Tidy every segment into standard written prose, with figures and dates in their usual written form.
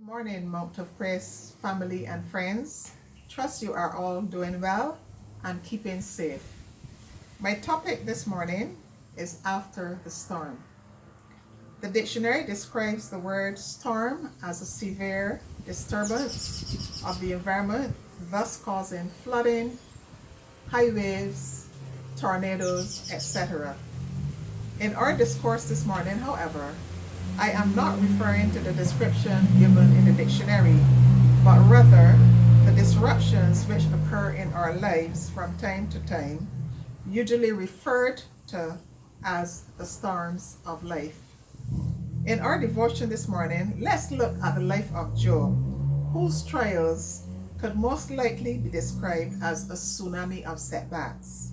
Morning, Mount of Praise family and friends. Trust you are all doing well and keeping safe. My topic this morning is after the storm. The dictionary describes the word storm as a severe disturbance of the environment, thus causing flooding, high waves, tornadoes, etc. In our discourse this morning, however, I am not referring to the description given in the dictionary, but rather the disruptions which occur in our lives from time to time, usually referred to as the storms of life. In our devotion this morning, let's look at the life of Job, whose trials could most likely be described as a tsunami of setbacks.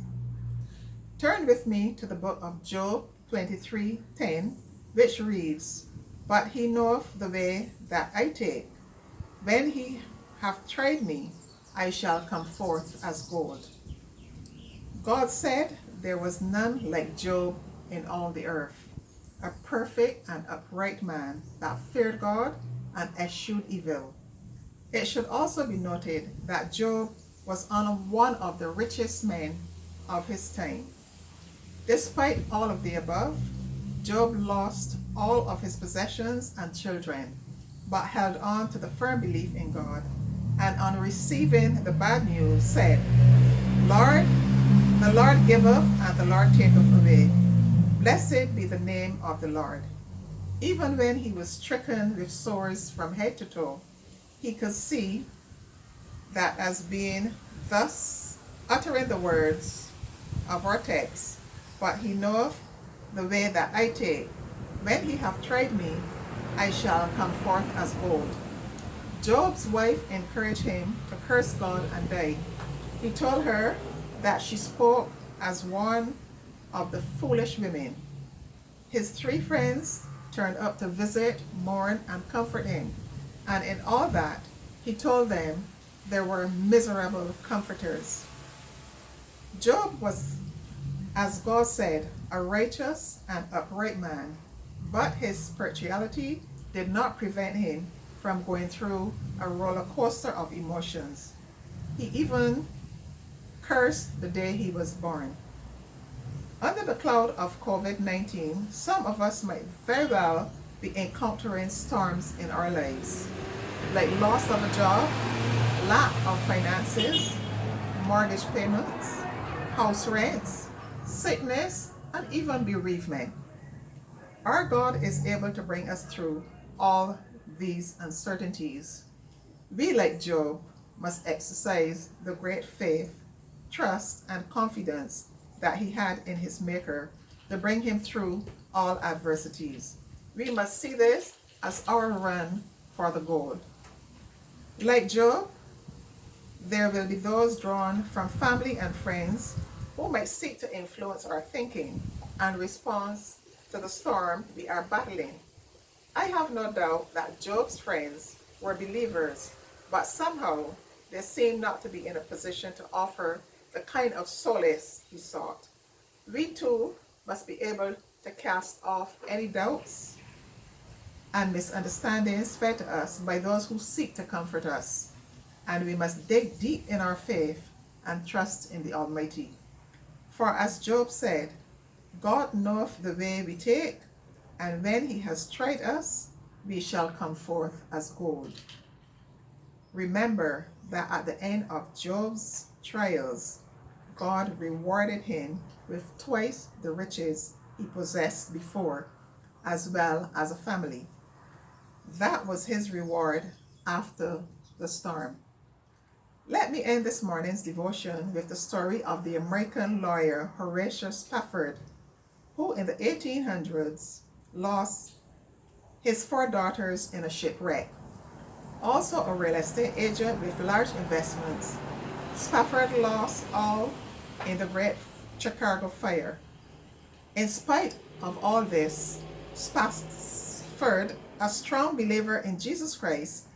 Turn with me to the book of Job 23:10, which reads, "But he knoweth the way that I take. When he hath tried me, I shall come forth as gold." God said there was none like Job in all the earth, a perfect and upright man that feared God and eschewed evil. It should also be noted that Job was one of the richest men of his time. Despite all of the above, Job lost all of his possessions and children, but held on to the firm belief in God, and on receiving the bad news said, "Lord, the Lord giveth and the Lord taketh away. Blessed be the name of the Lord." Even when he was stricken with sores from head to toe, he could see that as being thus uttering the words of our text, "But he knoweth the way that I take. When he hath tried me, I shall come forth as gold." Job's wife encouraged him to curse God and die. He told her that she spoke as one of the foolish women. His three friends turned up to visit, mourn, and comfort him, and in all that, he told them they were miserable comforters. Job was, as God said, a righteous and upright man, but his spirituality did not prevent him from going through a roller coaster of emotions. He even cursed the day he was born. Under the cloud of COVID-19, some of us might very well be encountering storms in our lives, like loss of a job, lack of finances, mortgage payments, house rents, sickness, and even bereavement. Our God is able to bring us through all these uncertainties. We, like Job, must exercise the great faith, trust, and confidence that he had in his Maker to bring him through all adversities. We must see this as our run for the goal. Like Job, there will be those drawn from family and friends who might seek to influence our thinking and response to the storm we are battling. I have no doubt that Job's friends were believers, but somehow they seemed not to be in a position to offer the kind of solace he sought. We too must be able to cast off any doubts and misunderstandings fed to us by those who seek to comfort us, and we must dig deep in our faith and trust in the Almighty. For as Job said, "God knoweth the way we take, and when he has tried us, we shall come forth as gold." Remember that at the end of Job's trials, God rewarded him with twice the riches he possessed before, as well as a family. That was his reward after the storm. Let me end this morning's devotion with the story of the American lawyer Horatio Spafford, who in the 1800s lost his four daughters in a shipwreck. Also a real estate agent with large investments, Spafford lost all in the Great Chicago Fire. In spite of all this, Spafford, a strong believer in Jesus Christ,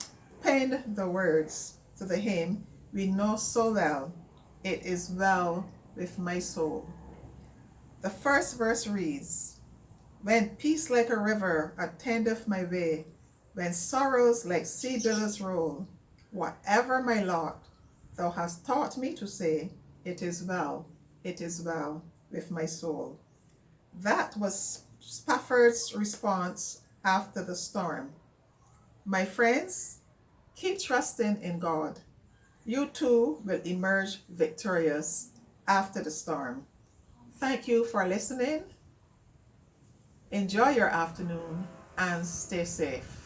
penned the words to the hymn we know so well, "It is well with my soul." The first verse reads, "When peace like a river attendeth my way, When sorrows like sea billows roll, whatever my lot, thou hast taught me to say, it is well with my soul. That was Spafford's response after the storm. My friends, keep trusting in God. You too will emerge victorious after the storm. Thank you for listening. Enjoy your afternoon and stay safe.